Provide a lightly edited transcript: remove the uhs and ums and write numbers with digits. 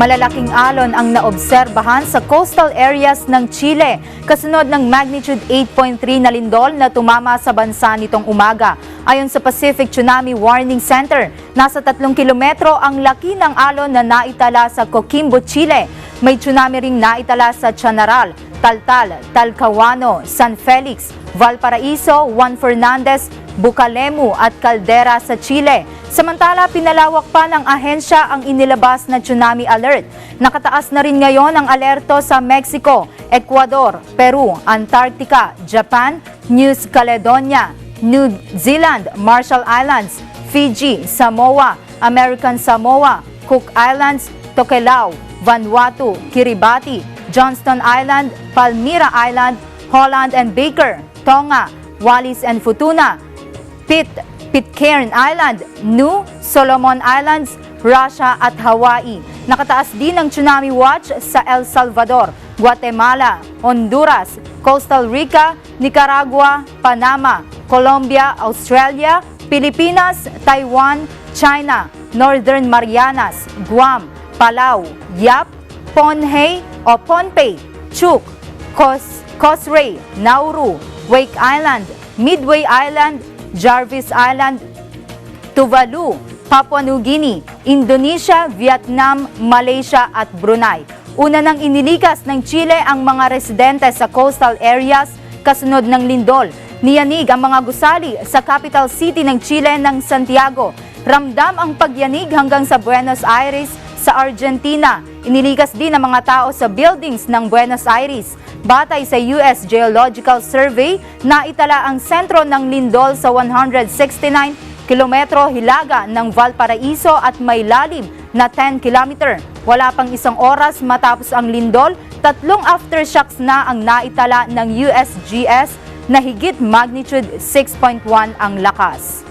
Malalaking alon ang naobserbahan sa coastal areas ng Chile kasunod ng magnitude 8.3 na lindol na tumama sa bansa nitong umaga. Ayon sa Pacific Tsunami Warning Center, nasa 3 kilometro ang laki ng alon na naitala sa Coquimbo, Chile. May tsunami ring naitala sa Chañaral, Taltal, Talcahuano, San Felix, Valparaiso, Juan Fernandez, Bucalemu at Caldera sa Chile. Samantala, pinalawak pa ng ahensya ang inilabas na tsunami alert. Nakataas na rin ngayon ang alerto sa Mexico, Ecuador, Peru, Antarctica, Japan, New Caledonia, New Zealand, Marshall Islands, Fiji, Samoa, American Samoa, Cook Islands, Tokelau, Vanuatu, Kiribati, Johnston Island, Palmyra Island, Holland and Baker, Tonga, Wallis and Futuna, Pitcairn Island, New Solomon Islands, Russia at Hawaii. Nakataas din ang tsunami watch sa El Salvador, Guatemala, Honduras, Costa Rica, Nicaragua, Panama, Colombia, Australia, Pilipinas, Taiwan, China, Northern Marianas, Guam, Palau, Yap, Pohnpei o Pohnpei, Chuuk, Kosrae, Nauru, Wake Island, Midway Island, Jarvis Island, Tuvalu, Papua New Guinea, Indonesia, Vietnam, Malaysia at Brunei. Una nang inilikas ng Chile ang mga residente sa coastal areas kasunod ng lindol. Niyanig ang mga gusali sa capital city ng Chile ng Santiago. Ramdam ang pagyanig hanggang sa Buenos Aires sa Argentina. Inilikas din ang mga tao sa buildings ng Buenos Aires. Batay sa US Geological Survey, naitala ang sentro ng lindol sa 169 kilometro hilaga ng Valparaiso at may lalim na 10 kilometer. Wala pang isang oras matapos ang lindol, 3 aftershocks na ang naitala ng USGS na higit magnitude 6.1 ang lakas.